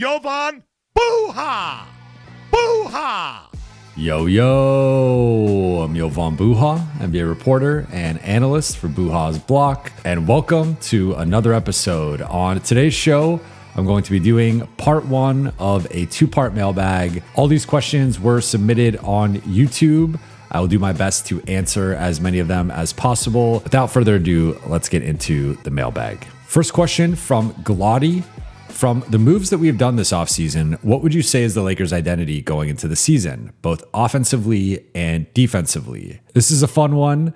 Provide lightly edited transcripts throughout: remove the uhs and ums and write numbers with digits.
Jovan Buha! Buha! Yo, I'm Jovan Buha, NBA reporter and analyst for Buha's Block, and welcome to another episode. On today's show, I'm going to be doing part one of a two-part mailbag. All these questions were submitted on YouTube. I will do my best to answer as many of them as possible. Without further ado, let's get into the mailbag. First question from Glotty. From the moves that we have done this offseason, what would you say is the Lakers' identity going into the season, both offensively and defensively? This is a fun one.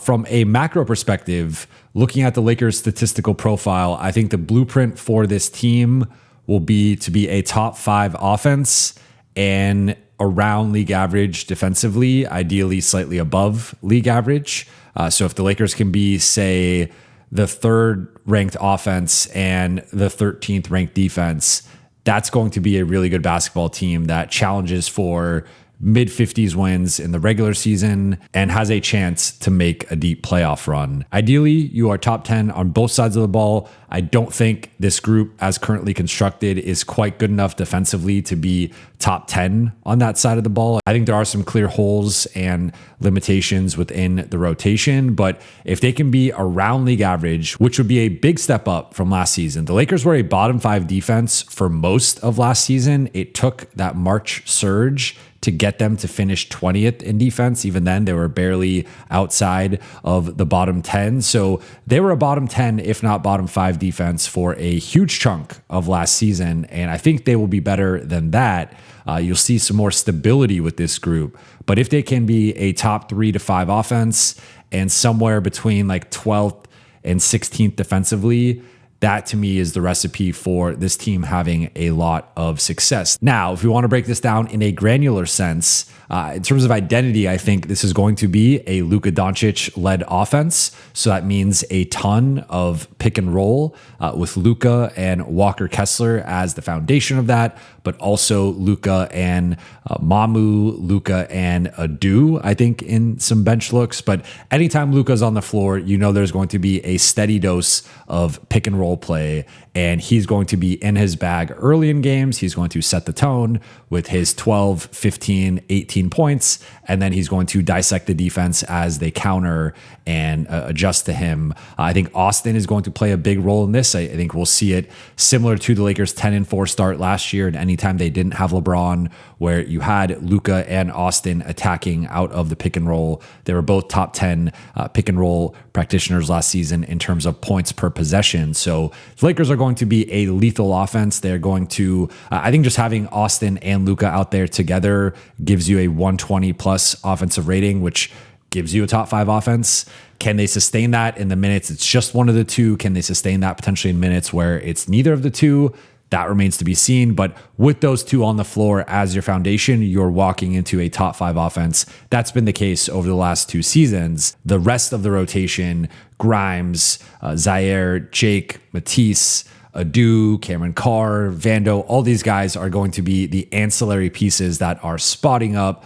From a macro perspective, looking at the Lakers' statistical profile, I think the blueprint for this team will be to be a top 5 offense and around league average defensively, ideally slightly above league average. So if the Lakers can be, say, the 3rd ranked offense and the 13th ranked defense, that's going to be a really good basketball team that challenges for mid 50s wins in the regular season and has a chance to make a deep playoff run. Ideally, you are top 10 on both sides of the ball. I don't think this group, as currently constructed, is quite good enough defensively to be top 10 on that side of the ball. I think there are some clear holes and limitations within the rotation, but if they can be around league average, which would be a big step up from last season. The Lakers were a bottom 5 defense for most of last season. It took that March surge to get them to finish 20th in defense. Even then, they were barely outside of the bottom 10. So they were a bottom 10, if not bottom 5 defense for a huge chunk of last season. And I think they will be better than that. You'll see some more stability with this group. But if they can be a top 3 to 5 offense and somewhere between like 12th and 16th defensively, that to me is the recipe for this team having a lot of success. Now, if we want to break this down in a granular sense, in terms of identity, I think this is going to be a Luka Doncic-led offense. So that means a ton of pick and roll with Luka and Walker Kessler as the foundation of that, but also Luka and Mamu, Luka and Adu, I think, in some bench looks. But anytime Luka's on the floor, you know there's going to be a steady dose of pick and roll play, and he's going to be in his bag early in games. He's going to set the tone with his 12, 15, 18 points, and then he's going to dissect the defense as they counter and adjust to him. I think Austin is going to play a big role in this. I think we'll see it similar to the Lakers' 10-4 start last year, and anytime they didn't have LeBron, where you had Luka and Austin attacking out of the pick and roll. They were both top 10 pick and roll practitioners last season in terms of points per possession. So the Lakers are going to be a lethal offense. They're going to, I think just having Austin and Luka out there together gives you a 120 plus offensive rating, which gives you a top 5 offense. Can they sustain that in the minutes? It's just one of the two. Can they sustain that potentially in minutes where it's neither of the two? That remains to be seen. But with those two on the floor as your foundation, you're walking into a top 5 offense. That's been the case over the last 2 seasons. The rest of the rotation, Grimes, Zaire, Jake, Matisse, Adu, Cameron Carr, Vando, all these guys are going to be the ancillary pieces that are spotting up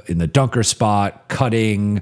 in the dunker spot, cutting,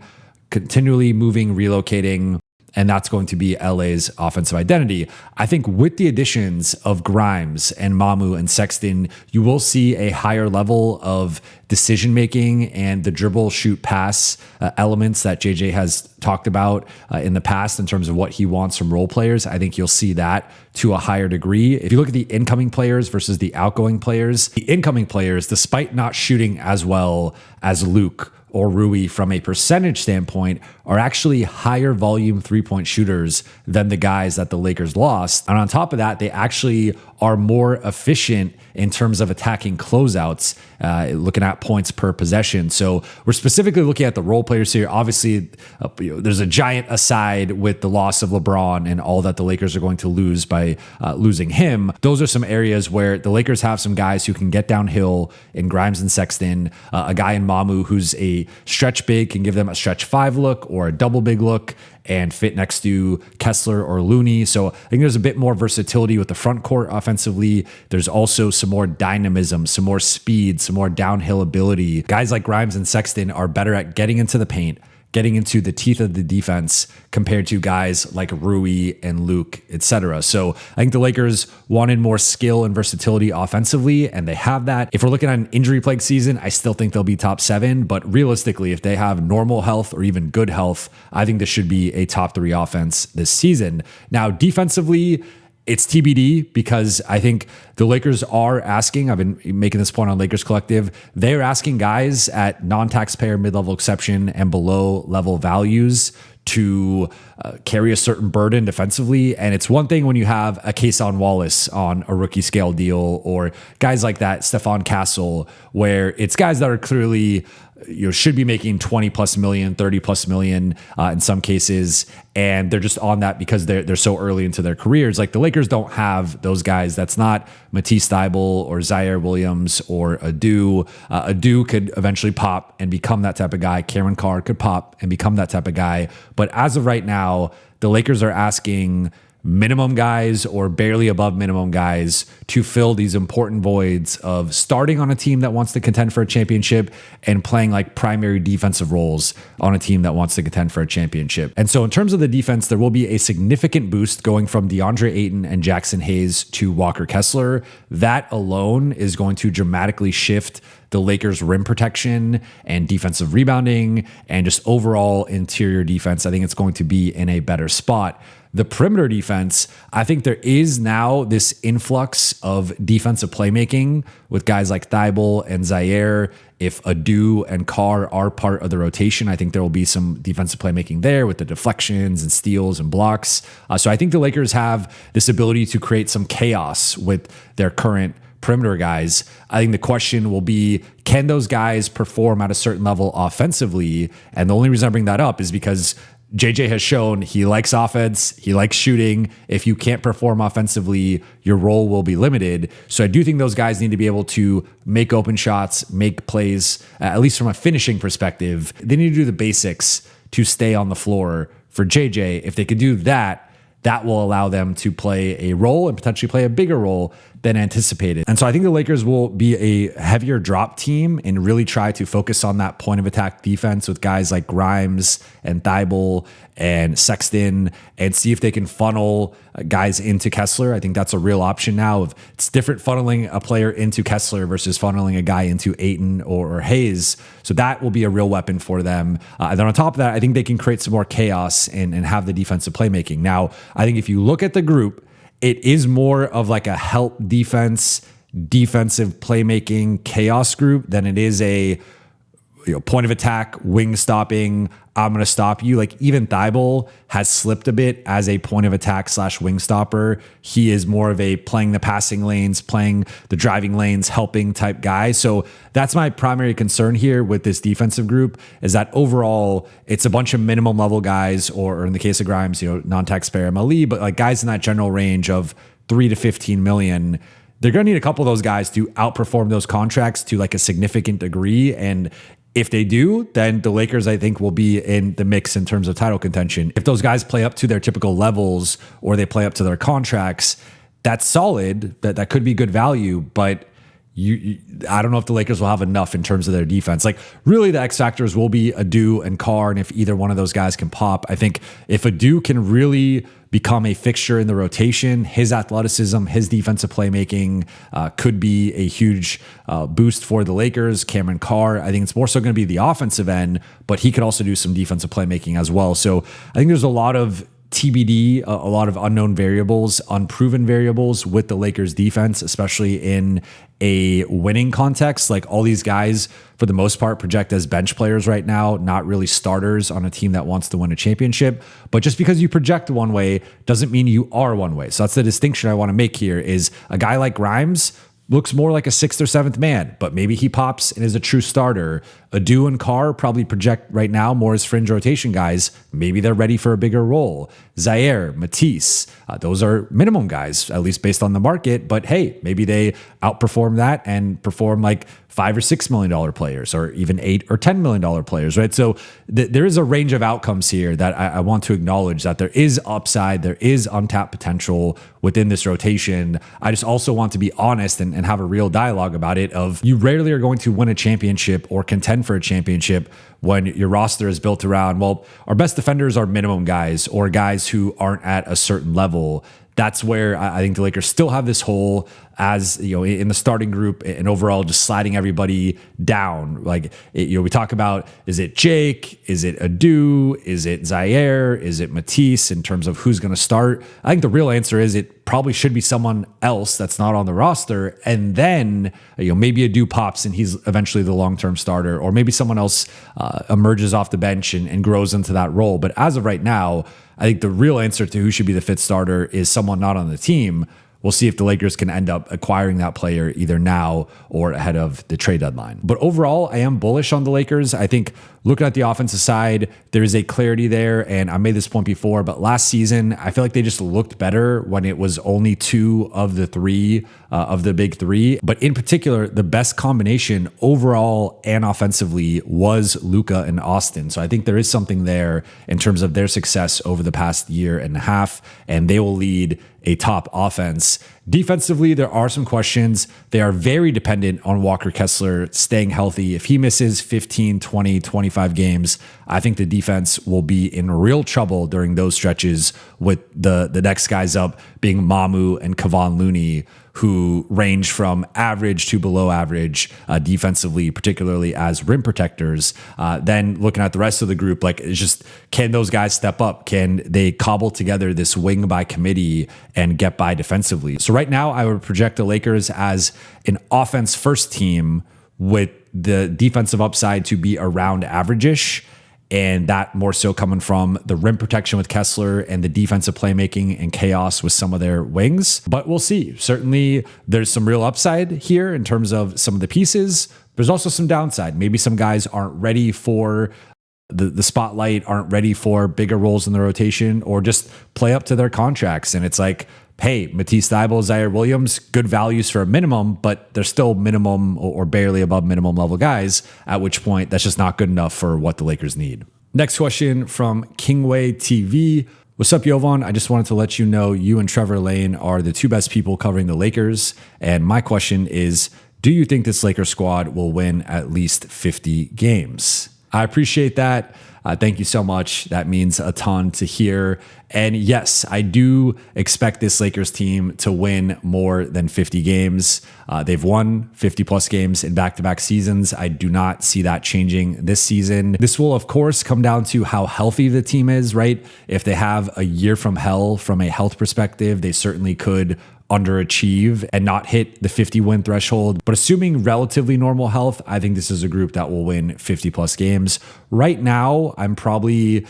continually moving, relocating. And that's going to be LA's offensive identity. I think with the additions of Grimes and Mamu and Sexton, you will see a higher level of decision-making and the dribble, shoot, pass elements that JJ has talked about in the past in terms of what he wants from role players. I think you'll see that to a higher degree. If you look at the incoming players versus the outgoing players, the incoming players, despite not shooting as well as Luke or Rui from a percentage standpoint, are actually higher volume 3-point shooters than the guys that the Lakers lost. And on top of that, they actually are more efficient in terms of attacking closeouts, looking at points per possession. So we're specifically looking at the role players here. Obviously, there's a giant aside with the loss of LeBron and all that the Lakers are going to lose by losing him. Those are some areas where the Lakers have some guys who can get downhill in Grimes and Sexton, a guy in Mamu who's a stretch big, can give them a stretch 5 look or a double big look and fit next to Kessler or Looney. So I think there's a bit more versatility with the front court offensively. There's also some more dynamism, some more speed, some more downhill ability. Guys like Grimes and Sexton are better at getting into the paint, getting into the teeth of the defense compared to guys like Rui and Luke, etc. So I think the Lakers wanted more skill and versatility offensively, and they have that. If we're looking at an injury-plagued season, I still think they'll be top 7, but realistically, if they have normal health or even good health, I think this should be a top 3 offense this season. Now, defensively, it's TBD because I think the Lakers are asking, I've been making this point on Lakers Collective, they're asking guys at non-taxpayer mid-level exception and below level values to carry a certain burden defensively. And it's one thing when you have a Cason Wallace on a rookie scale deal or guys like that, Stephon Castle, where it's guys that are clearly should be making 20 plus million, 30 plus million in some cases. And they're just on that because they're so early into their careers. Like the Lakers don't have those guys. That's not Matisse Thybulle or Zaire Williams or Adu. Adu could eventually pop and become that type of guy. Cameron Carr could pop and become that type of guy. But as of right now, the Lakers are asking minimum guys or barely above minimum guys to fill these important voids of starting on a team that wants to contend for a championship and playing like primary defensive roles on a team that wants to contend for a championship. And so in terms of the defense, there will be a significant boost going from DeAndre Ayton and Jackson Hayes to Walker Kessler. That alone is going to dramatically shift the Lakers' rim protection and defensive rebounding and just overall interior defense. I think it's going to be in a better spot. The perimeter defense, I think there is now this influx of defensive playmaking with guys like Thybulle and Zaire. If Adu and Carr are part of the rotation, I think there will be some defensive playmaking there with the deflections and steals and blocks. So I think the Lakers have this ability to create some chaos with their current perimeter guys. I think the question will be, can those guys perform at a certain level offensively? And the only reason I bring that up is because JJ has shown he likes offense, he likes shooting. If you can't perform offensively, your role will be limited. So I do think those guys need to be able to make open shots, make plays, at least from a finishing perspective. They need to do the basics to stay on the floor for JJ. If they could do that, that will allow them to play a role and potentially play a bigger role than anticipated. And so I think the Lakers will be a heavier drop team and really try to focus on that point of attack defense with guys like Grimes and Thybulle and Sexton and see if they can funnel guys into Kessler. I think that's a real option now. It's different funneling a player into Kessler versus funneling a guy into Ayton or Hayes. So that will be a real weapon for them. And then on top of that, I think they can create some more chaos and have the defensive playmaking. Now, I think if you look at the group, it is more of like a help defense, defensive playmaking chaos group than it is a point of attack, wing stopping, I'm going to stop you. Like even Thybulle has slipped a bit as a point of attack / wing stopper. He is more of a playing the passing lanes, playing the driving lanes, helping type guy. So that's my primary concern here with this defensive group is that overall it's a bunch of minimum level guys, or in the case of Grimes, non-taxpayer MLE, but like guys in that general range of 3 to 15 million. They're going to need a couple of those guys to outperform those contracts to like a significant degree. And if they do, then the Lakers, I think, will be in the mix in terms of title contention. If those guys play up to their typical levels or they play up to their contracts, that's solid. That could be good value, but I don't know if the Lakers will have enough in terms of their defense. Like really the X factors will be Adu and Carr, and if either one of those guys can pop. I think if Adu can really become a fixture in the rotation, his athleticism, his defensive playmaking could be a huge boost for the Lakers. Cameron Carr, I think it's more so going to be the offensive end, but he could also do some defensive playmaking as well. So I think there's a lot of TBD, a lot of unknown variables, unproven variables with the Lakers defense, especially in a winning context. Like all these guys, for the most part, project as bench players right now, not really starters on a team that wants to win a championship. But just because you project one way doesn't mean you are one way. So that's the distinction I want to make here is a guy like Grimes looks more like a 6th or 7th man, but maybe he pops and is a true starter. Adu and Carr probably project right now more as fringe rotation guys. Maybe they're ready for a bigger role. Zaire, Matisse, those are minimum guys, at least based on the market. But hey, maybe they outperform that and perform like $5 or $6 million players, or even $8 or $10 million players, right? So there is a range of outcomes here that I want to acknowledge that there is upside, there is untapped potential within this rotation. I just also want to be honest and have a real dialogue about it of you rarely are going to win a championship or contend contend for a championship when your roster is built around, well, our best defenders are minimum guys or guys who aren't at a certain level. That's where I think the Lakers still have this hole as, in the starting group and overall just sliding everybody down. Like, we talk about, is it Jake? Is it Adu? Is it Zaire? Is it Matisse in terms of who's going to start? I think the real answer is it probably should be someone else that's not on the roster. And then, maybe Adu pops and he's eventually the long-term starter, or maybe someone else emerges off the bench and grows into that role. But as of right now, I think the real answer to who should be the fifth starter is someone not on the team. We'll see if the Lakers can end up acquiring that player either now or ahead of the trade deadline. But overall, I am bullish on the Lakers. I think looking at the offensive side, there is a clarity there. And I made this point before, but last season, I feel like they just looked better when it was only two of the three of the big three. But in particular, the best combination overall and offensively was Luka and Austin. So I think there is something there in terms of their success over the past year and a half, and they will lead a top offense. Defensively, there are some questions. They are very dependent on Walker Kessler staying healthy. If he misses 15, 20, 25 games, I think the defense will be in real trouble during those stretches, with the next guys up being Mamu and Kevon Looney, who range from average to below average defensively, particularly as rim protectors. Then looking at the rest of the group, like, it's just, can those guys step up? Can they cobble together this wing by committee and get by defensively? So right now, I would project the Lakers as an offense first team with the defensive upside to be around average-ish. And that more so coming from the rim protection with Kessler and the defensive playmaking and chaos with some of their wings. But we'll see. Certainly, there's some real upside here in terms of some of the pieces. There's also some downside. Maybe some guys aren't ready for the spotlight, aren't ready for bigger roles in the rotation, or just play up to their contracts. And it's like, hey, Matisse Thybulle, Zaire Williams, good values for a minimum, but they're still minimum or barely above minimum level guys, at which point that's just not good enough for what the Lakers need. Next question from Kingway TV. What's up, Jovan? I just wanted to let you know you and Trevor Lane are the two best people covering the Lakers. And my question is, do you think this Lakers squad will win at least 50 games? I appreciate that. Thank you so much. That means a ton to hear. And yes, I do expect this Lakers team to win more than 50 games. They've won 50 plus games in back-to-back seasons. I do not see that changing this season. This will, of course, come down to how healthy the team is, right? If they have a year from hell from a health perspective, they certainly could underachieve and not hit the 50 win threshold. But assuming relatively normal health, I think this is a group that will win 50 plus games. Right now, I'm probably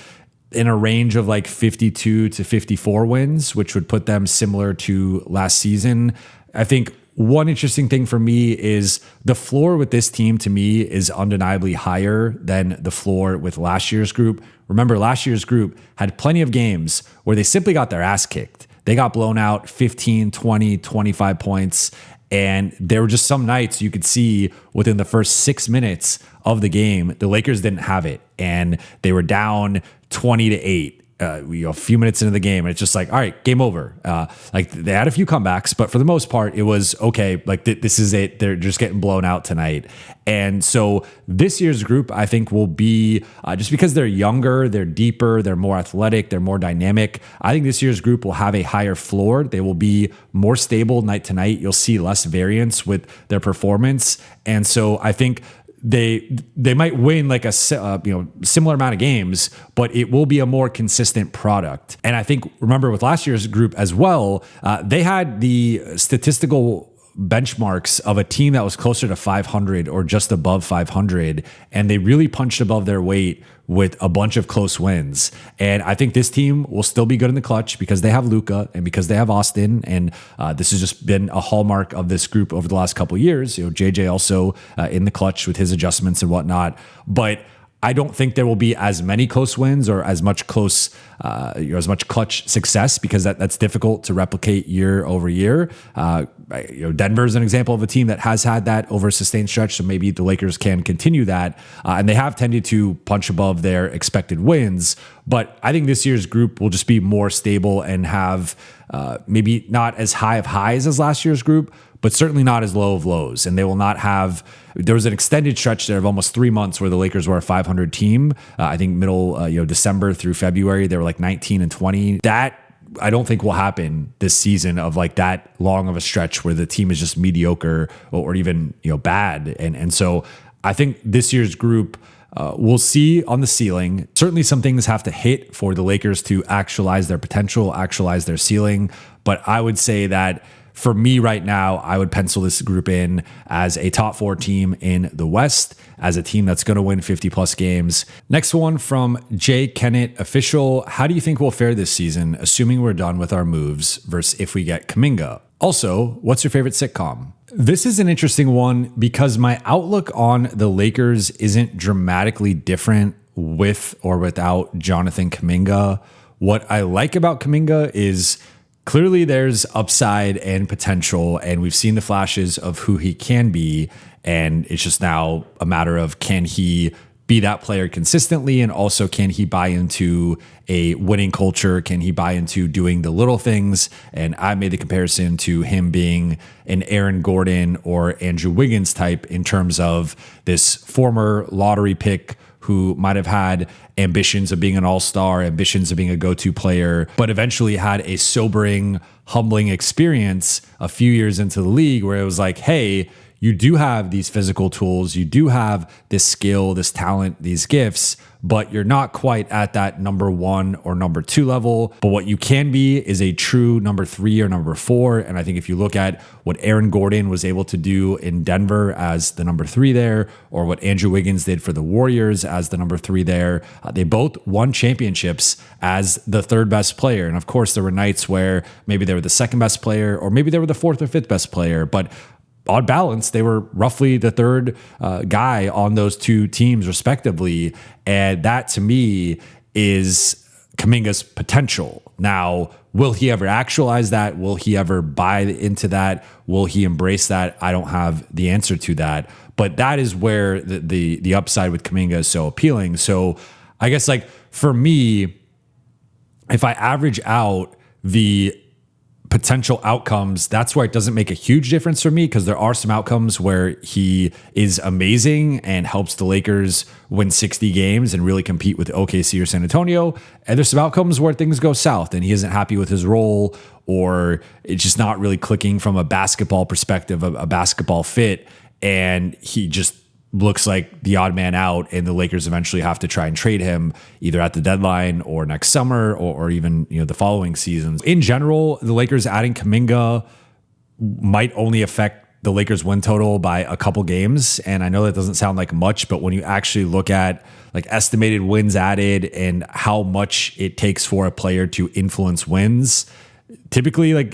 in a range of like 52 to 54 wins, which would put them similar to last season. I think one interesting thing for me is the floor with this team, to me, is undeniably higher than the floor with last year's group. Remember, last year's group had plenty of games where they simply got their ass kicked. They got blown out 15, 20, 25 points. And there were just some nights you could see within the first 6 minutes of the game, the Lakers didn't have it. And they were down 20-8. A few minutes into the game, and it's just like, all right, game over. Like, they had a few comebacks, but for the most part, it was okay. Like, this is it. They're just getting blown out tonight. And so this year's group, I think, will be just because they're younger, they're deeper, they're more athletic, they're more dynamic. I think this year's group will have a higher floor. They will be more stable night to night. You'll see less variance with their performance. And so I think they might win like a similar amount of games, but it will be a more consistent product. And I think, remember, with last year's group as well, they had the statistical benchmarks of a team that was closer to 500 or just above 500, and they really punched above their weight with a bunch of close wins. And I think this team will still be good in the clutch because they have Luka and because they have Austin. And this has just been a hallmark of this group over the last couple of years. JJ also in the clutch with his adjustments and whatnot. But I don't think there will be as many close wins or as much as much clutch success, because that's difficult to replicate year over year. Denver's an example of a team that has had that over a sustained stretch, so maybe the Lakers can continue that. And they have tended to punch above their expected wins. But I think this year's group will just be more stable and have maybe not as high of highs as last year's group, but certainly not as low of lows. And they will not have, there was an extended stretch there of almost 3 months where the Lakers were a 500 team. I think middle, December through February, they were like 19 and 20. That I don't think will happen this season, of like that long of a stretch where the team is just mediocre or even, bad. And so I think this year's group, we'll see on the ceiling. Certainly some things have to hit for the Lakers to actualize their potential, actualize their ceiling. But I would say that for me right now, I would pencil this group in as a top 4 team in the West, as a team that's going to win 50 plus games. Next one from Jay Kennett Official. How do you think we'll fare this season, assuming we're done with our moves versus if we get Kuminga? Also, what's your favorite sitcom? This is an interesting one because my outlook on the Lakers isn't dramatically different with or without Jonathan Kuminga. What I like about Kuminga is clearly there's upside and potential, and we've seen the flashes of who he can be. And it's just now a matter of, can he be that player consistently? And also, can he buy into a winning culture? Can he buy into doing the little things? And I made the comparison to him being an Aaron Gordon or Andrew Wiggins type in terms of this former lottery pick who might have had ambitions of being an all-star, ambitions of being a go-to player, but eventually had a sobering, humbling experience a few years into the league where it was like, hey, you do have these physical tools, you do have this skill, this talent, these gifts, but you're not quite at that number 1 or number 2 level. But what you can be is a true number 3 or number 4. And I think if you look at what Aaron Gordon was able to do in Denver as the number 3 there, or what Andrew Wiggins did for the Warriors as the number 3 there, they both won championships as the 3rd best player. And of course, there were nights where maybe they were the 2nd best player, or maybe they were the 4th or 5th best player, but on balance, they were roughly the 3rd guy on those 2 teams, respectively. And that, to me, is Kuminga's potential. Now, will he ever actualize that? Will he ever buy into that? Will he embrace that? I don't have the answer to that. But that is where the upside with Kuminga is so appealing. So I guess, like, for me, if I average out the potential outcomes, that's where it doesn't make a huge difference for me, because there are some outcomes where he is amazing and helps the Lakers win 60 games and really compete with OKC or San Antonio. And there's some outcomes where things go south and he isn't happy with his role, or it's just not really clicking from a basketball perspective, a basketball fit. And he just looks like the odd man out, and the Lakers eventually have to try and trade him either at the deadline or next summer or even the following seasons. In general, the Lakers adding Kuminga might only affect the Lakers win total by a couple games. And I know that doesn't sound like much, but when you actually look at like estimated wins added and how much it takes for a player to influence wins, typically, like,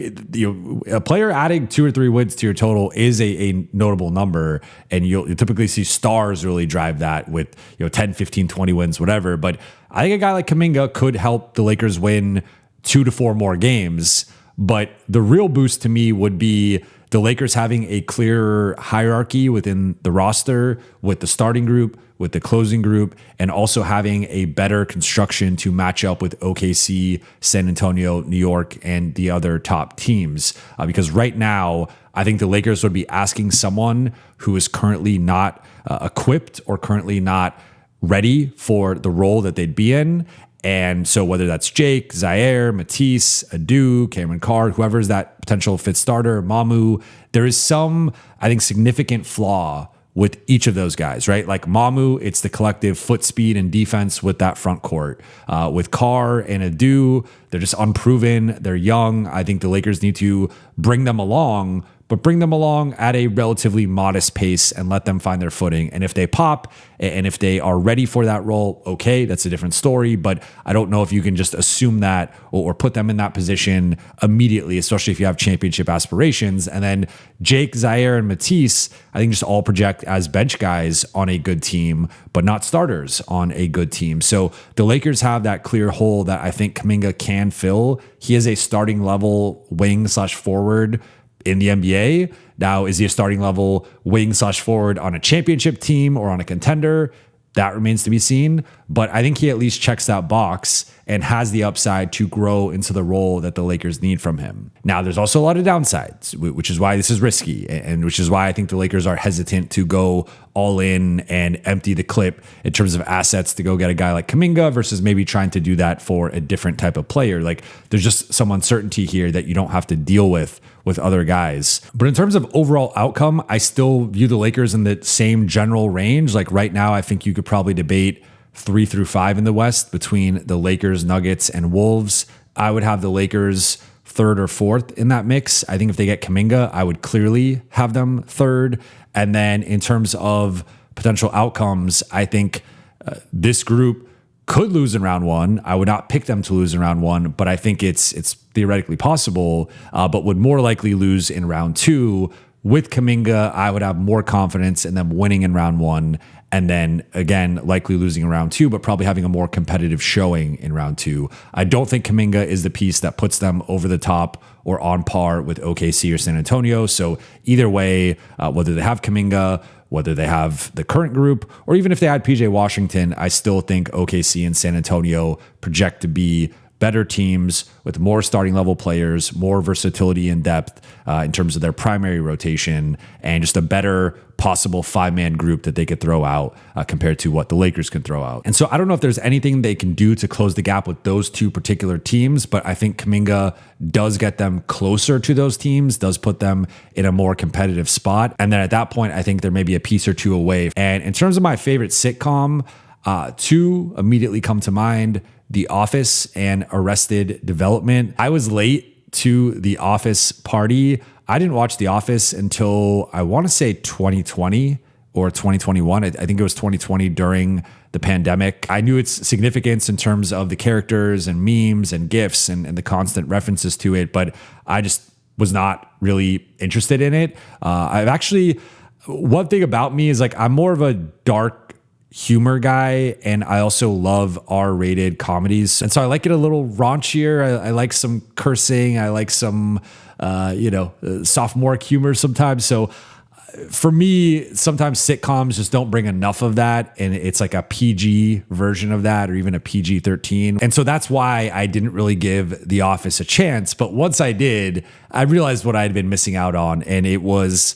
a player adding 2 or 3 wins to your total is a notable number, and you'll typically see stars really drive that with 10, 15, 20 wins, whatever. But I think a guy like Kuminga could help the Lakers win 2 to 4 more games. But the real boost to me would be the Lakers having a clearer hierarchy within the roster, with the starting group, with the closing group, and also having a better construction to match up with OKC, San Antonio, New York, and the other top teams. Because right now, I think the Lakers would be asking someone who is currently not equipped or currently not ready for the role that they'd be in. And so whether that's Jake, Zaire, Matisse, Adu, Cameron Carr, whoever's that potential fifth starter, Mamu, there is some, I think, significant flaw with each of those guys, right? Like Mamu, it's the collective foot speed and defense with that front court. With Carr and Adu, they're just unproven. They're young. I think the Lakers need to bring them along, but bring them along at a relatively modest pace and let them find their footing. And if they pop and if they are ready for that role, okay, that's a different story. But I don't know if you can just assume that or put them in that position immediately, especially if you have championship aspirations. And then Jake, Zaire, and Matisse, I think just all project as bench guys on a good team, but not starters on a good team. So the Lakers have that clear hole that I think Kuminga can fill. He is a starting level wing/forward in the NBA. Now, is he a starting level wing/forward on a championship team or on a contender? That remains to be seen, but I think he at least checks that box and has the upside to grow into the role that the Lakers need from him. Now, there's also a lot of downsides, which is why this is risky, and which is why I think the Lakers are hesitant to go all in and empty the clip in terms of assets to go get a guy like Kuminga versus maybe trying to do that for a different type of player. Like, there's just some uncertainty here that you don't have to deal with other guys. But in terms of overall outcome, I still view the Lakers in the same general range. Like right now, I think you could probably debate 3 through 5 in the West between the Lakers, Nuggets, and Wolves. I would have the Lakers third or fourth in that mix. I think if they get Kuminga, I would clearly have them third. And then in terms of potential outcomes, I think this group could lose in round one. I would not pick them to lose in round one, but I think it's theoretically possible, but would more likely lose in round two. With Kuminga, I would have more confidence in them winning in round one, and then again, likely losing in round two, but probably having a more competitive showing in round two. I don't think Kuminga is the piece that puts them over the top or on par with OKC or San Antonio. So either way, whether they have Kuminga, whether they have the current group, or even if they had PJ Washington, I still think OKC and San Antonio project to be better teams with more starting level players, more versatility and depth in terms of their primary rotation, and just a better possible 5-man group that they could throw out compared to what the Lakers can throw out. And so I don't know if there's anything they can do to close the gap with those two particular teams, but I think Kuminga does get them closer to those teams, does put them in a more competitive spot. And then at that point, I think there may be a piece or two away. And in terms of my favorite sitcom, two immediately come to mind: The Office and Arrested Development. I was late to The Office party. I didn't watch The Office until I want to say 2020 or 2021. I think it was 2020 during the pandemic. I knew its significance in terms of the characters and memes and GIFs and the constant references to it, but I just was not really interested in it. One thing about me is like I'm more of a dark humor guy, and I also love R-rated comedies, and so I like it a little raunchier. I like some cursing. I like some sophomoric humor sometimes. So for me, sometimes sitcoms just don't bring enough of that, and it's like a PG version of that, or even a PG-13. And so that's why I didn't really give The Office a chance. But once I did, I realized what I had been missing out on, and it was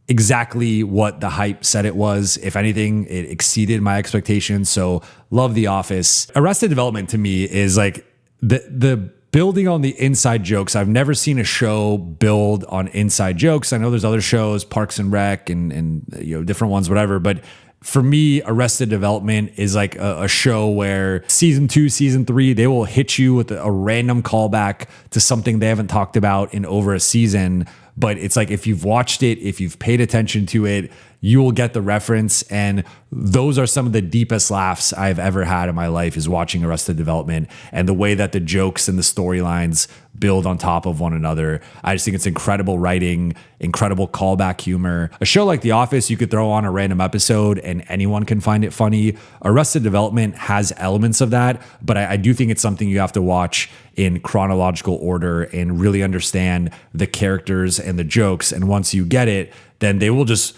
exactly what the hype said it was. If anything, it exceeded my expectations. So love The Office. Arrested Development to me is like the building on the inside jokes. I've never seen a show build on inside jokes. I know there's other shows, Parks and Rec and different ones, whatever. But for me, Arrested Development is like a show where season 2, season 3, they will hit you with a random callback to something they haven't talked about in over a season. But it's like, if you've watched it, if you've paid attention to it, you will get the reference. And those are some of the deepest laughs I've ever had in my life, is watching Arrested Development, and the way that the jokes and the storylines build on top of one another. I just think it's incredible writing, incredible callback humor. A show like The Office, you could throw on a random episode and anyone can find it funny. Arrested Development has elements of that, but I do think it's something you have to watch in chronological order and really understand the characters and the jokes. And once you get it, then they will just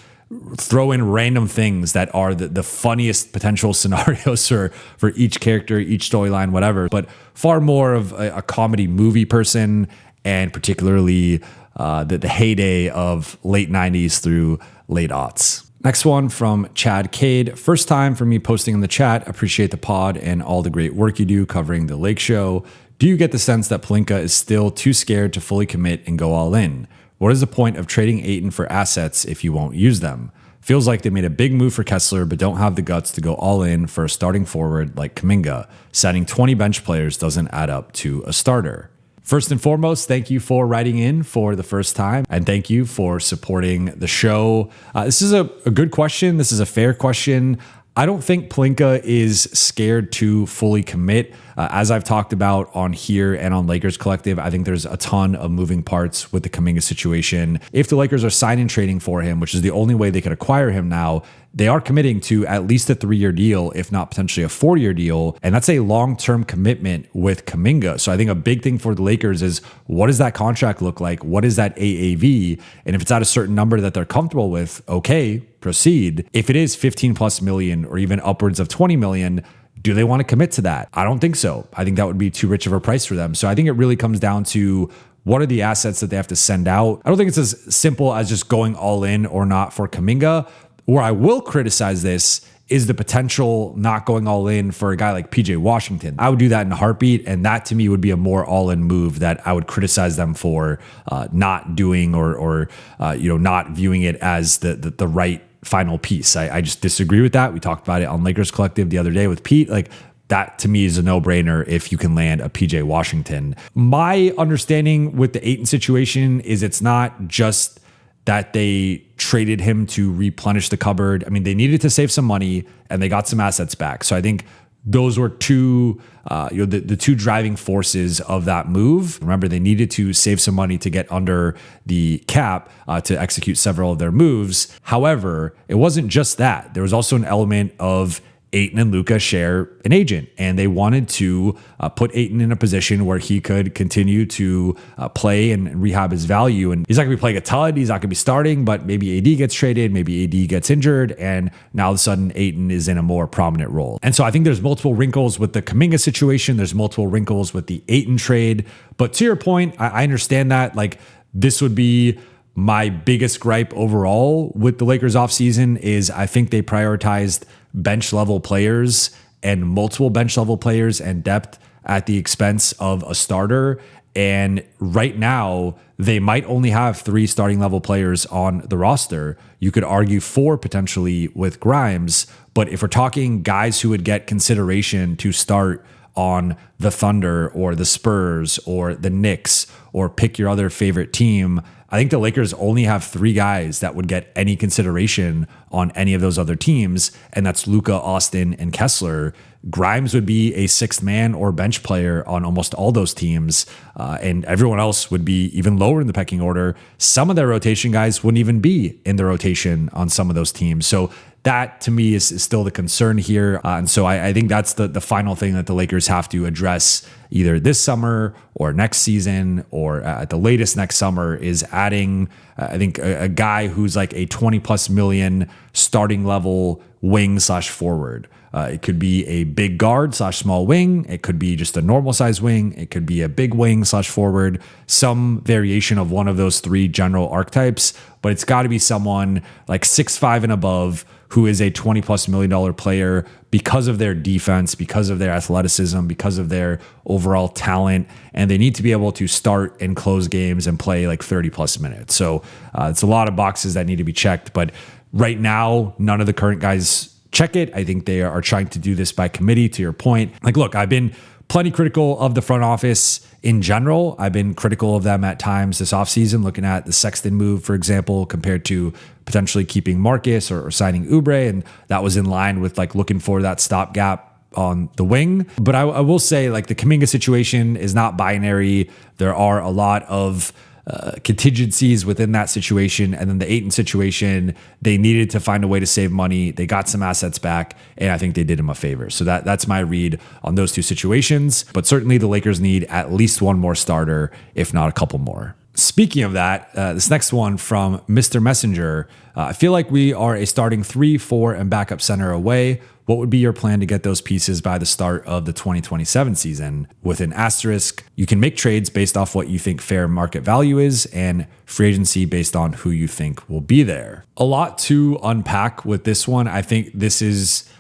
throw in random things that are the funniest potential scenarios for each character, each storyline, whatever. But far more of a comedy movie person, and particularly the heyday of late 90s through late aughts. Next one from Chad Cade. First time for me posting in the chat. Appreciate the pod and all the great work you do covering the Lake Show. Do you get the sense that Pelinka is still too scared to fully commit and go all in? What is the point of trading Ayton for assets if you won't use them? Feels like they made a big move for Kessler, but don't have the guts to go all in for a starting forward like Kuminga. Setting 20 bench players doesn't add up to a starter. First and foremost, thank you for writing in for the first time, and thank you for supporting the show. This is a good question. This is a fair question. I don't think Pelinka is scared to fully commit. As I've talked about on here and on Lakers Collective, I think there's a ton of moving parts with the Kuminga situation. If the Lakers are signing trading for him, which is the only way they could acquire him now, they are committing to at least a 3-year deal, if not potentially a 4-year deal. And that's a long-term commitment with Kuminga. So I think a big thing for the Lakers is, what does that contract look like? What is that AAV? And if it's at a certain number that they're comfortable with, okay, proceed. If it is 15 plus million or even upwards of 20 million, do they want to commit to that? I don't think so. I think that would be too rich of a price for them. So I think it really comes down to, what are the assets that they have to send out? I don't think it's as simple as just going all in or not for Kuminga. Where I will criticize this is the potential not going all in for a guy like PJ Washington. I would do that in a heartbeat, and that to me would be a more all-in move that I would criticize them for not doing or not viewing it as the right final piece. I just disagree with that. We talked about it on Lakers Collective the other day with Pete. Like, that to me is a no-brainer if you can land a PJ Washington. My understanding with the Ayton situation is it's not just that they traded him to replenish the cupboard. I mean, they needed to save some money and they got some assets back. So I think those were the two driving forces of that move. Remember, they needed to save some money to get under the cap to execute several of their moves. However, it wasn't just that. There was also an element of Ayton and Luka share an agent, and they wanted to put Ayton in a position where he could continue to play and rehab his value. And he's not going to be playing a ton. He's not going to be starting, but maybe AD gets traded, maybe AD gets injured, and now all of a sudden Ayton is in a more prominent role. And so I think there's multiple wrinkles with the Kuminga situation. There's multiple wrinkles with the Ayton trade. But to your point, I understand that. Like, this would be my biggest gripe overall with the Lakers offseason is I think they prioritized bench level players and multiple bench level players and depth at the expense of a starter. And right now, they might only have 3 starting level players on the roster. You could argue 4 potentially with Grimes. But if we're talking guys who would get consideration to start on the Thunder or the Spurs or the Knicks or pick your other favorite team, I think the Lakers only have 3 guys that would get any consideration on any of those other teams, and that's Luka, Austin, and Kessler. Grimes would be a 6th man or bench player on almost all those teams, and everyone else would be even lower in the pecking order. Some of their rotation guys wouldn't even be in the rotation on some of those teams. So that to me is still the concern here. And so I think that's the final thing that the Lakers have to address either this summer or next season or at the latest next summer is adding, I think, a guy who's like a 20 plus million starting level wing / forward. It could be a big guard / small wing. It could be just a normal size wing. It could be a big wing / forward, some variation of one of those 3 general archetypes, but it's got to be someone like 6'5" and above who is a $20 plus million player because of their defense, because of their athleticism, because of their overall talent. And they need to be able to start and close games and play like 30 plus minutes. So it's a lot of boxes that need to be checked. But right now, none of the current guys check it. I think they are trying to do this by committee, to your point. Like, look, I've been plenty critical of the front office in general. I've been critical of them at times this offseason, looking at the Sexton move, for example, compared to potentially keeping Marcus or signing Oubre. And that was in line with like looking for that stopgap on the wing. But I will say, like, the Kuminga situation is not binary. There are a lot of contingencies within that situation. And then the Ayton situation, they needed to find a way to save money. They got some assets back, and I think they did him a favor. So that's my read on those 2 situations. But certainly the Lakers need at least 1 more starter, if not a couple more. Speaking of that, this next one from Mr. Messenger. I feel like we are a starting 3, 4, and backup center away. What would be your plan to get those pieces by the start of the 2027 season? With an asterisk, you can make trades based off what you think fair market value is and free agency based on who you think will be there. A lot to unpack with this one. I think this is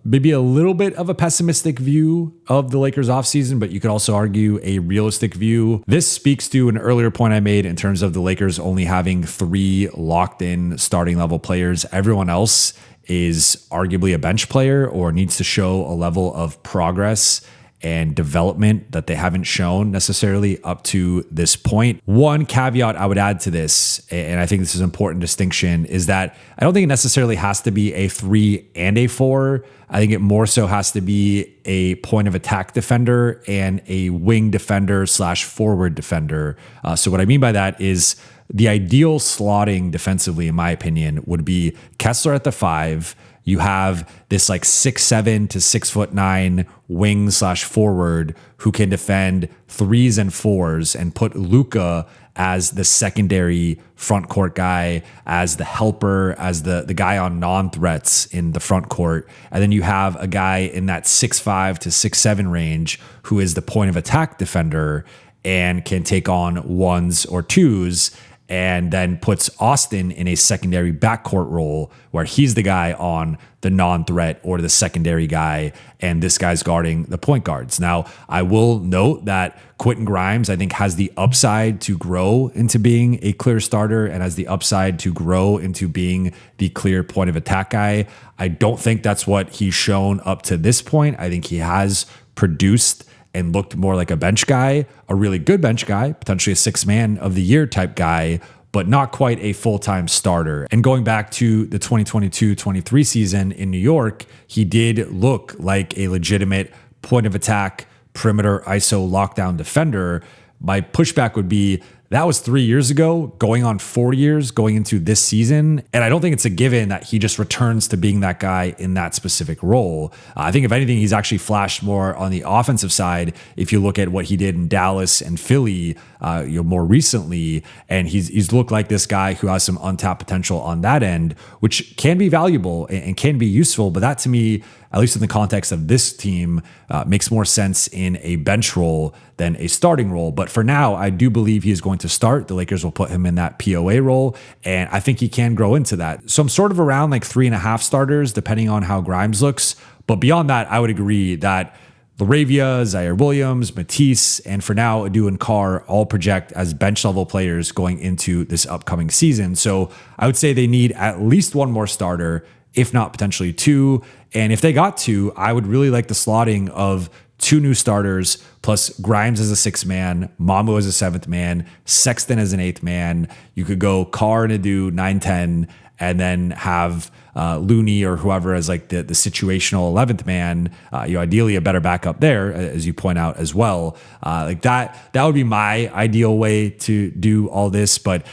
maybe a little bit of a pessimistic view of the Lakers offseason, but you could also argue a realistic view. This speaks to an earlier point I made in terms of the Lakers only having 3 locked in starting level players. Everyone else is arguably a bench player or needs to show a level of progress and development that they haven't shown necessarily up to this point. One caveat I would add to this, and I think this is an important distinction, is that I don't think it necessarily has to be a 3 and a 4. I think it more so has to be a point of attack defender and a wing defender / forward defender. So what I mean by that is the ideal slotting defensively, in my opinion, would be Kessler at the 5. You have this like 6'7" to 6'9" wing/forward who can defend 3s and 4s, and put Luka as the secondary front court guy, as the helper, as the guy on non-threats in the front court. And then you have a guy in that 6'5" to 6'7" range who is the point of attack defender and can take on 1s or 2s, and then puts Austin in a secondary backcourt role where he's the guy on the non-threat or the secondary guy, and this guy's guarding the point guards. Now, I will note that Quentin Grimes, I think, has the upside to grow into being a clear starter and has the upside to grow into being the clear point of attack guy. I don't think that's what he's shown up to this point. I think he has produced and looked more like a bench guy, a really good bench guy, potentially a 6-man of the year type guy, but not quite a full-time starter. And going back to the 2022-23 season in New York, he did look like a legitimate point of attack, perimeter, ISO, lockdown defender. My pushback would be, that was 3 years ago, going on 4 years, going into this season. And I don't think it's a given that he just returns to being that guy in that specific role. I think if anything, he's actually flashed more on the offensive side. If you look at what he did in Dallas and Philly, more recently, and he's looked like this guy who has some untapped potential on that end, which can be valuable and can be useful. But that, to me, at least in the context of this team, makes more sense in a bench role than a starting role. But for now, I do believe he is going to start. The Lakers will put him in that POA role, and I think he can grow into that. So I'm sort of around like 3.5 starters, depending on how Grimes looks. But beyond that, I would agree that Laravia, Zaire Williams, Matisse, and for now, Adu and Carr all project as bench level players going into this upcoming season. So I would say they need at least one more starter, if not potentially 2. And if they got 2, I would really like the slotting of 2 new starters plus Grimes as a 6th man, Mamu as a 7th man, Sexton as an 8th man. You could go Carr and Adu 9-10, and then have Looney or whoever as like the situational 11th man. Ideally a better backup there, as you point out as well. Like that would be my ideal way to do all this. But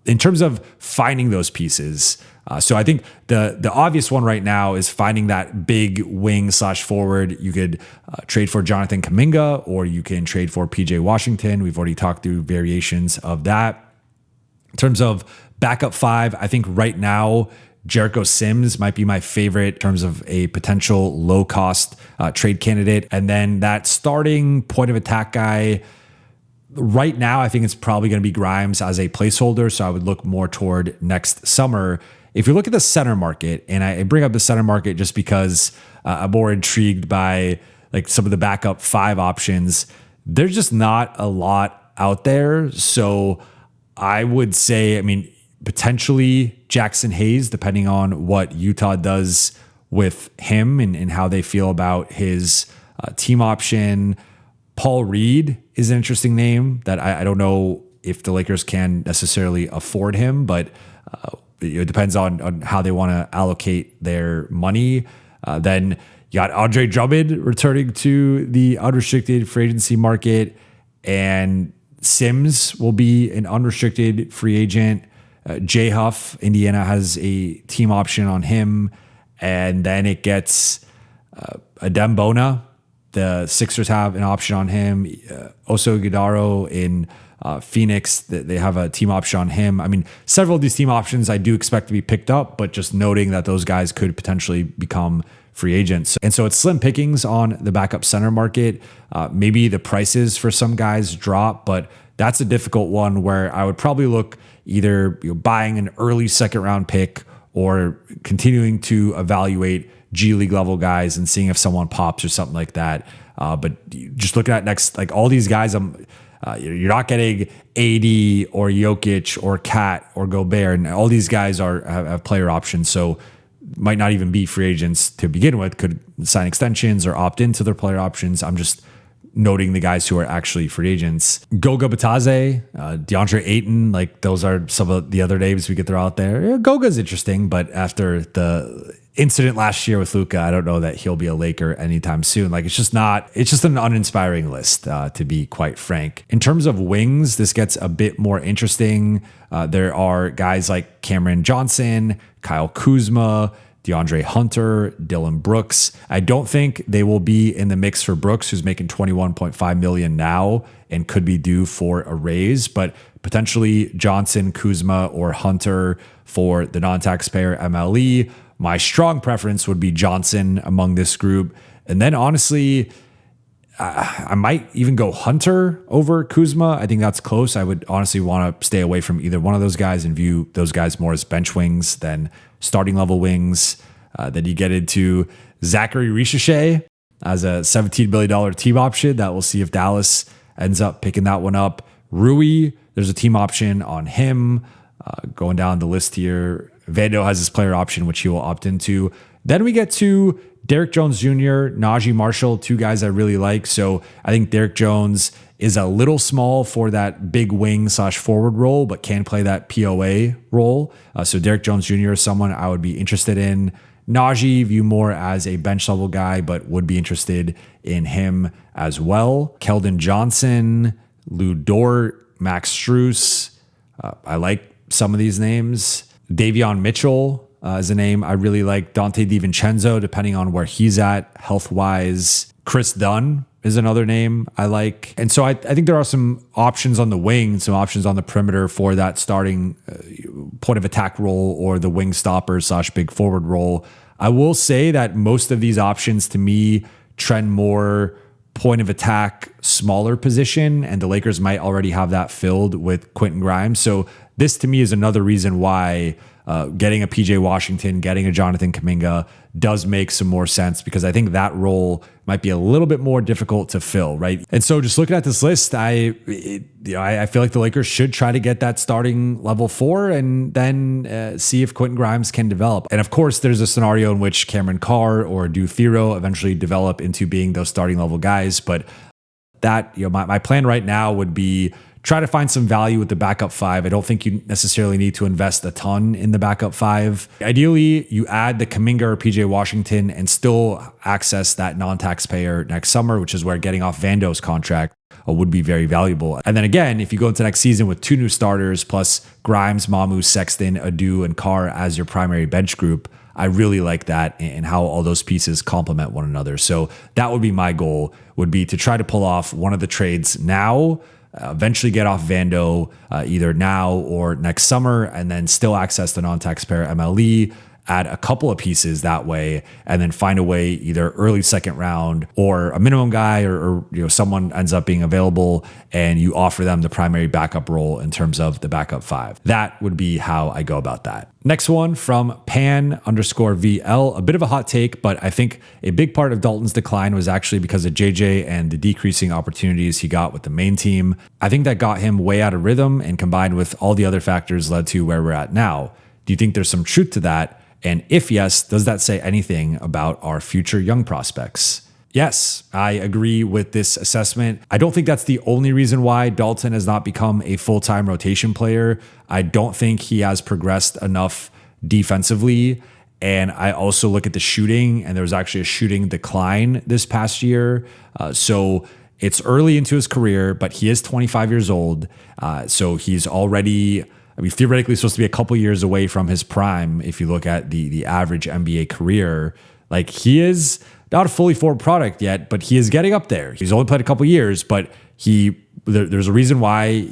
in terms of finding those pieces, so I think the obvious one right now is finding that big wing/forward. You could trade for Jonathan Kuminga, or you can trade for PJ Washington. We've already talked through variations of that. In terms of backup 5, I think right now Jericho Sims might be my favorite in terms of a potential low-cost trade candidate. And then that starting point of attack guy, right now, I think it's probably going to be Grimes as a placeholder. So I would look more toward next summer. If you look at the center market, and I bring up the center market just because I'm more intrigued by like some of the backup 5 options, there's just not a lot out there. So I would say, potentially Jackson Hayes, depending on what Utah does with him and how they feel about his team option. Paul Reed is an interesting name that I don't know if the Lakers can necessarily afford him, but it depends on how they want to allocate their money. Then you got Andre Drummond returning to the unrestricted free agency market, and Sims will be an unrestricted free agent. Jay Huff, Indiana has a team option on him. And then it gets Adem Bona. The Sixers have an option on him. Oso Ighodaro in Phoenix, they have a team option on him. Several of these team options I do expect to be picked up, but just noting that those guys could potentially become free agents. And so it's slim pickings on the backup center market. Maybe the prices for some guys drop, but that's a difficult one where I would probably look either buying an early 2nd round pick or continuing to evaluate G League level guys and seeing if someone pops or something like that. But just looking at next, like all these guys, you're not getting AD or Jokic or Cat or Gobert, and all these guys have player options. So might not even be free agents to begin with, could sign extensions or opt into their player options. I'm just noting the guys who are actually free agents. Goga Batadze, DeAndre Ayton, like those are some of the other names we could throw out there. Goga's interesting, but after the incident last year with Luka, I don't know that he'll be a Laker anytime soon. Like, it's just an uninspiring list, to be quite frank. In terms of wings, this gets a bit more interesting. There are guys like Cameron Johnson, Kyle Kuzma, DeAndre Hunter, Dylan Brooks. I don't think they will be in the mix for Brooks, who's making $21.5 million now and could be due for a raise, but potentially Johnson, Kuzma, or Hunter for the non-taxpayer MLE. My strong preference would be Johnson among this group. And then honestly, I might even go Hunter over Kuzma. I think that's close. I would honestly want to stay away from either one of those guys and view those guys more as bench wings than starting level wings. Then you get into Zachary Ricochet as a $17 million team option that we'll see if Dallas ends up picking that one up. Rui, there's a team option on him. Going down the list here, Vando has his player option, which he will opt into. Then we get to Derrick Jones Jr., Najee Marshall, two guys I really like. So I think Derrick Jones is a little small for that big wing / forward role, but can play that POA role. So Derrick Jones Jr. is someone I would be interested in. Najee, view more as a bench level guy, but would be interested in him as well. Keldon Johnson, Lou Dort, Max Strus. I like some of these names. Davion Mitchell is a name I really like. Dante DiVincenzo, depending on where he's at health-wise. Chris Dunn is another name I like. And so I think there are some options on the wing, some options on the perimeter for that starting point of attack role or the wing stopper / big forward role. I will say that most of these options to me trend more point of attack, smaller position, and the Lakers might already have that filled with Quentin Grimes. So this to me is another reason why getting a PJ Washington, getting a Jonathan Kuminga does make some more sense, because I think that role might be a little bit more difficult to fill, right? And so just looking at this list, I feel like the Lakers should try to get that starting level 4 and then see if Quentin Grimes can develop. And of course, there's a scenario in which Cameron Carr or Du Thero eventually develop into being those starting level guys. But that, my plan right now would be try to find some value with the backup 5. I don't think you necessarily need to invest a ton in the backup 5. Ideally, you add the Kuminga or PJ Washington and still access that non-taxpayer next summer, which is where getting off Vando's contract would be very valuable. And then again, if you go into next season with 2 new starters plus Grimes, Mamu, Sexton, Adu, and Carr as your primary bench group, I really like that and how all those pieces complement one another. So that would be my goal, would be to try to pull off one of the trades now, eventually get off Vando either now or next summer, and then still access the non-taxpayer MLE, add a couple of pieces that way, and then find a way either early second round or a minimum guy or someone ends up being available and you offer them the primary backup role in terms of the backup 5. That would be how I go about that. Next one from Pan_VL, a bit of a hot take, but I think a big part of Dalton's decline was actually because of JJ and the decreasing opportunities he got with the main team. I think that got him way out of rhythm, and combined with all the other factors led to where we're at now. Do you think there's some truth to that? And if yes, does that say anything about our future young prospects? Yes, I agree with this assessment. I don't think that's the only reason why Dalton has not become a full-time rotation player. I don't think he has progressed enough defensively. And I also look at the shooting, and there was actually a shooting decline this past year. So it's early into his career, but he is 25 years old. So he's already, theoretically supposed to be a couple years away from his prime. If you look at the average NBA career, like, he is not a fully formed product yet, but he is getting up there. He's only played a couple years, but there's a reason why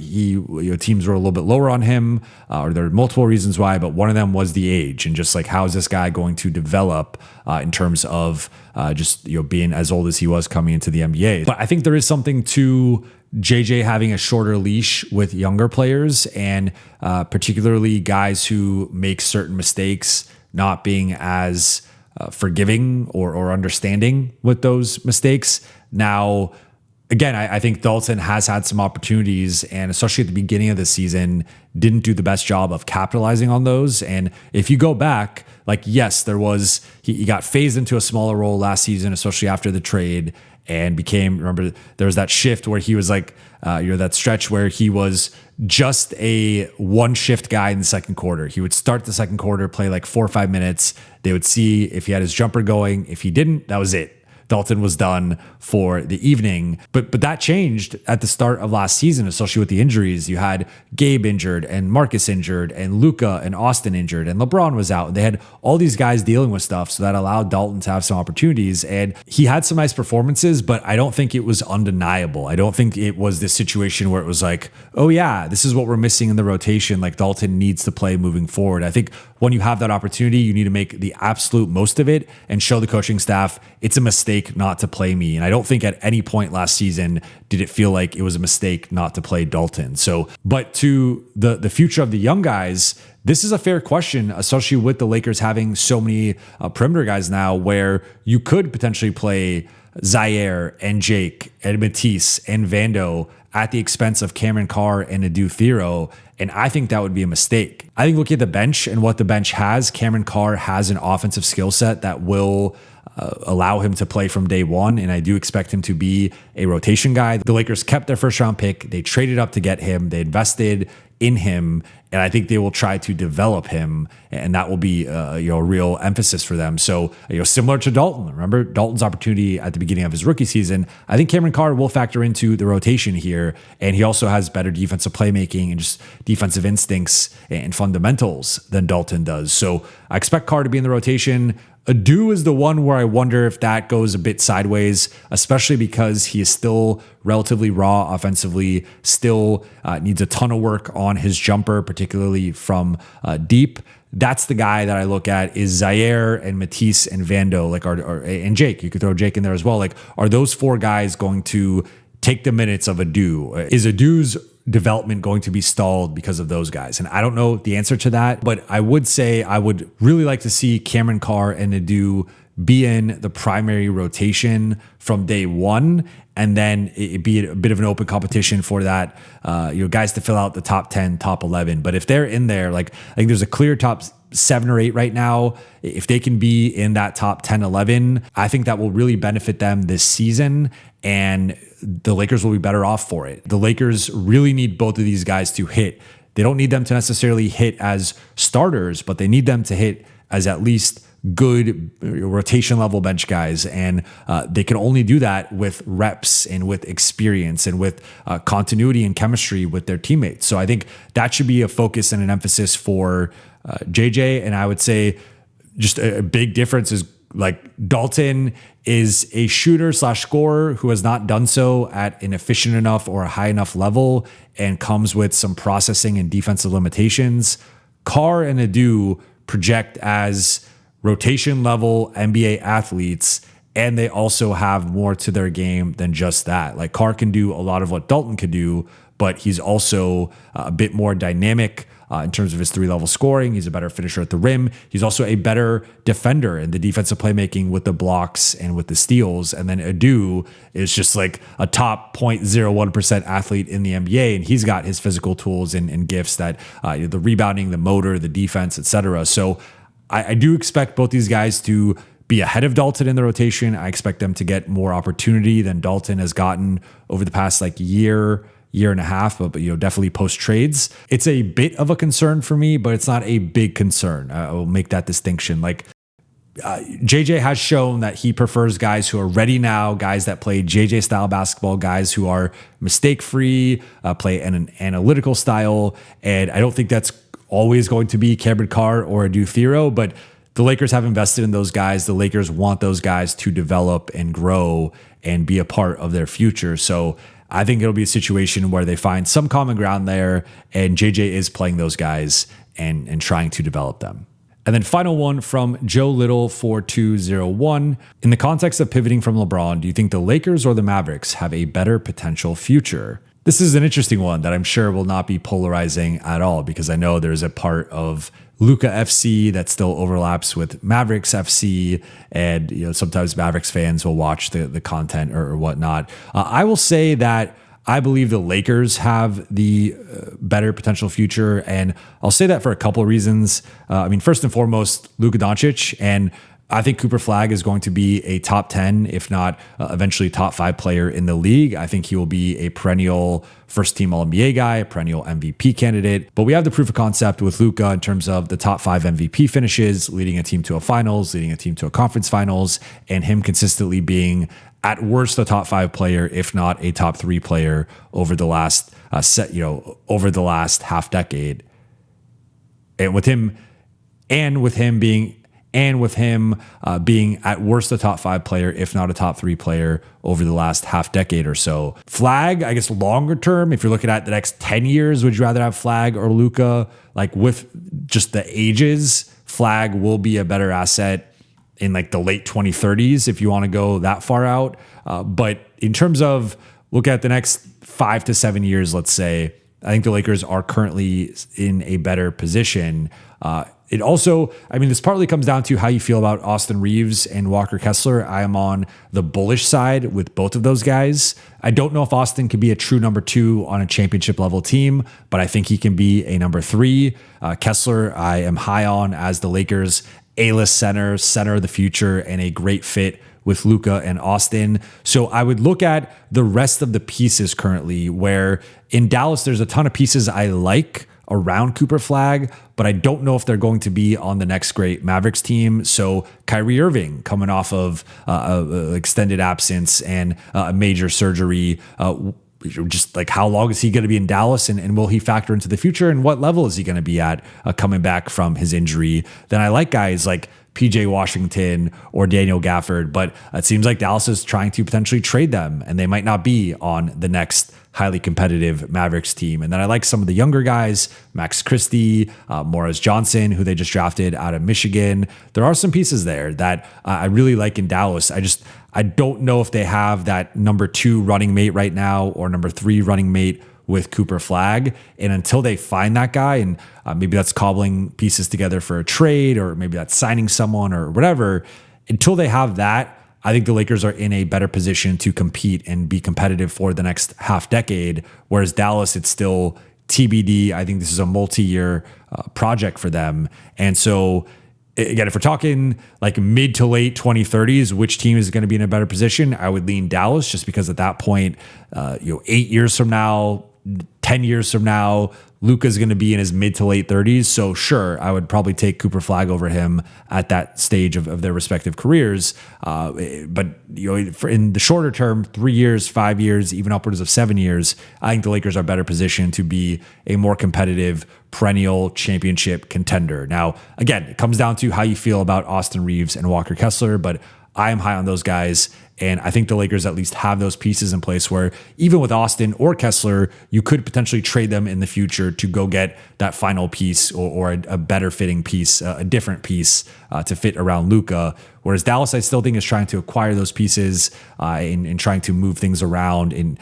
teams were a little bit lower on him, or there are multiple reasons why, but one of them was the age and just like, how is this guy going to develop in terms of being as old as he was coming into the NBA. But I think there is something to JJ having a shorter leash with younger players, and particularly guys who make certain mistakes, not being as forgiving or understanding with those mistakes. Now, again, I think Dalton has had some opportunities, and especially at the beginning of the season, didn't do the best job of capitalizing on those. And if you go back, like, yes, there was, he got phased into a smaller role last season, especially after the trade. and remember, there was that shift where he was like, that stretch where he was just a one shift guy in the second quarter. He would start the second quarter, play like 4 or 5 minutes. They would see if he had his jumper going. If he didn't, that was it. Dalton was done for the evening. But that changed at the start of last season, especially with the injuries. You had Gabe injured and Marcus injured and Luka and Austin injured and LeBron was out. They had all these guys dealing with stuff, so that allowed Dalton to have some opportunities. And he had some nice performances, but I don't think it was undeniable. I don't think it was this situation where it was like, oh yeah, this is what we're missing in the rotation. Like Dalton needs to play moving forward. I think when you have that opportunity, you need to make the absolute most of it and show the coaching staff it's a mistake not to play me. And I don't think at any point last season did it feel like it was a mistake not to play Dalton. So, but to the future of the young guys, this is a fair question, especially with the Lakers having so many perimeter guys now, where you could potentially play Zaire and Jake and Matisse and Vando at the expense of Cameron Carr and Adu Thero. And I think that would be a mistake. I think looking at the bench and what the bench has, Cameron Carr has an offensive skill set that will allow him to play from day one. And I do expect him to be a rotation guy. The Lakers kept their first round pick. They traded up to get him. They invested in him. And I think they will try to develop him. And that will be a real emphasis for them. So, similar to Dalton, remember Dalton's opportunity at the beginning of his rookie season. I think Cameron Carr will factor into the rotation here. And he also has better defensive playmaking and just defensive instincts and fundamentals than Dalton does. So I expect Carr to be in the rotation. Adu is the one where I wonder if that goes a bit sideways, especially because he is still relatively raw offensively, still needs a ton of work on his jumper, particularly from deep. That's the guy that I look at is Zaire and Matisse and Vando, and Jake. You could throw Jake in there as well. Like, are those four guys going to take the minutes of Adu? Is Adu's development going to be stalled because of those guys? And I don't know the answer to that, but I would say I would really like to see Cameron Carr and Adu be in the primary rotation from day one, and then it be a bit of an open competition for that, guys to fill out the top 10, top 11. But if they're in there, like I think there's a clear top 7 or 8 right now. If they can be in that top 10, 11, I think that will really benefit them this season, and the Lakers will be better off for it. The Lakers really need both of these guys to hit. They don't need them to necessarily hit as starters, but they need them to hit as at least good rotation level bench guys. And they can only do that with reps and with experience and with continuity and chemistry with their teammates. So I think that should be a focus and an emphasis for JJ. And I would say just a big difference is like Dalton is a shooter / scorer who has not done so at an efficient enough or a high enough level and comes with some processing and defensive limitations. Carr and Adu project as rotation level NBA athletes, and they also have more to their game than just that. Like Carr can do a lot of what Dalton could do, but he's also a bit more dynamic in terms of his 3-level scoring. He's a better finisher at the rim. He's also a better defender in the defensive playmaking with the blocks and with the steals. And then Adu is just like a top 0.01% athlete in the NBA. And he's got his physical tools and gifts that the rebounding, the motor, the defense, etc. So I do expect both these guys to be ahead of Dalton in the rotation. I expect them to get more opportunity than Dalton has gotten over the past year and a half, but definitely post trades. It's a bit of a concern for me, but it's not a big concern. I will make that distinction. JJ has shown that he prefers guys who are ready now, guys that play JJ style basketball, guys who are mistake free, play an analytical style. And I don't think that's always going to be Cameron Carr or Adu Thero, but the Lakers have invested in those guys. The Lakers want those guys to develop and grow and be a part of their future. So I think it'll be a situation where they find some common ground there, and JJ is playing those guys and trying to develop them. And then final one from Joe Little 4201. In the context of pivoting from LeBron, do you think the Lakers or the Mavericks have a better potential future? This is an interesting one that I'm sure will not be polarizing at all, because I know there's a part of Luka FC that still overlaps with Mavericks FC, and sometimes Mavericks fans will watch the content or whatnot. I will say that I believe the Lakers have the better potential future, and I'll say that for a couple of reasons. First and foremost, Luka Doncic, and I think Cooper Flagg is going to be a top 10, if not eventually top 5 player in the league. I think he will be a perennial first team All-NBA guy, a perennial MVP candidate. But we have the proof of concept with Luka in terms of the top 5 MVP finishes, leading a team to a finals, leading a team to a conference finals, and him consistently being at worst a top 5 player, if not a top 3 player over the last over the last half decade. And with him being at worst a top 5 player, if not a top 3 player over the last half decade or so. Flagg, I guess longer term, if you're looking at the next 10 years, would you rather have Flagg or Luka? Like with just the ages, Flagg will be a better asset in like the late 2030s if you want to go that far out. But in terms of look at the next 5 to 7 years, let's say, I think the Lakers are currently in a better position. It also, this partly comes down to how you feel about Austin Reeves and Walker Kessler. I am on the bullish side with both of those guys. I don't know if Austin can be a true number 2 on a championship level team, but I think he can be a number 3. Kessler, I am high on as the Lakers' A-list center of the future, and a great fit with Luka and Austin. So I would look at the rest of the pieces currently, where in Dallas, there's a ton of pieces I like around Cooper Flagg, but I don't know if they're going to be on the next great Mavericks team. So Kyrie Irving coming off of extended absence and a major surgery, just like how long is he going to be in Dallas, and will he factor into the future, and what level is he going to be at coming back from his injury? Then I like guys like PJ Washington or Daniel Gafford, but it seems like Dallas is trying to potentially trade them, and they might not be on the next highly competitive Mavericks team. And then I like some of the younger guys, Max Christie, Morris Johnson, who they just drafted out of Michigan. There are some pieces there that I really like in Dallas. I don't know if they have that number 2 running mate right now or number 3 running mate with Cooper Flagg. And until they find that guy, and maybe that's cobbling pieces together for a trade, or maybe that's signing someone or whatever, until they have that, I think the Lakers are in a better position to compete and be competitive for the next half decade. Whereas Dallas, it's still TBD. I think this is a multi-year project for them. And so again, if we're talking like mid to late 2030s, which team is going to be in a better position? I would lean Dallas, just because at that point, 8 years from now, 10 years from now, Luka's going to be in his mid to late 30s. So sure, I would probably take Cooper Flagg over him at that stage of their respective careers. But in the shorter term, 3 years, 5 years, even upwards of 7 years, I think the Lakers are better positioned to be a more competitive perennial championship contender. Now, again, it comes down to how you feel about Austin Reeves and Walker Kessler, but I am high on those guys. And I think the Lakers at least have those pieces in place where even with Austin or Kessler, you could potentially trade them in the future to go get that final piece or a better fitting piece, a different piece to fit around Luka. Whereas Dallas, I still think, is trying to acquire those pieces and trying to move things around. And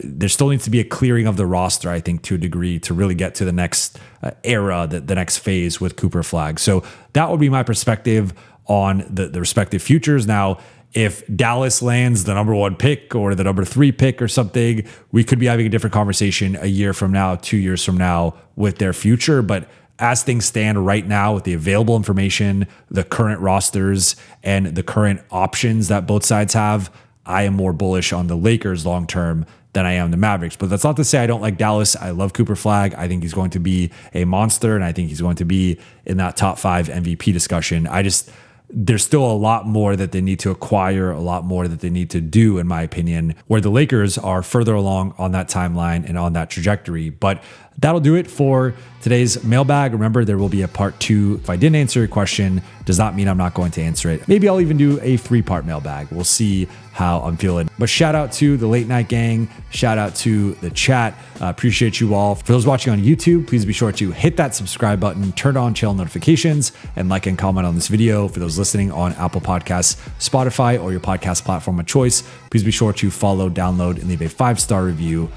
there still needs to be a clearing of the roster, I think, to a degree to really get to the next era, the next phase with Cooper Flagg. So that would be my perspective on the respective futures. Now, if Dallas lands the number 1 pick or the number 3 pick or something, we could be having a different conversation a year from now, 2 years from now with their future. But as things stand right now with the available information, the current rosters, and the current options that both sides have, I am more bullish on the Lakers long term than I am the Mavericks. But that's not to say I don't like Dallas. I love Cooper Flagg. I think he's going to be a monster, and I think he's going to be in that top 5 MVP discussion. There's still a lot more that they need to acquire, a lot more that they need to do, in my opinion, where the Lakers are further along on that timeline and on that trajectory. But that'll do it for today's mailbag. Remember, there will be a part 2. If I didn't answer your question, does not mean I'm not going to answer it. Maybe I'll even do a 3-part mailbag. We'll see how I'm feeling. But shout out to the Late Night Gang. Shout out to the chat. Appreciate you all. For those watching on YouTube, please be sure to hit that subscribe button, turn on channel notifications, and like and comment on this video. For those listening on Apple Podcasts, Spotify, or your podcast platform of choice, please be sure to follow, download, and leave a 5-star review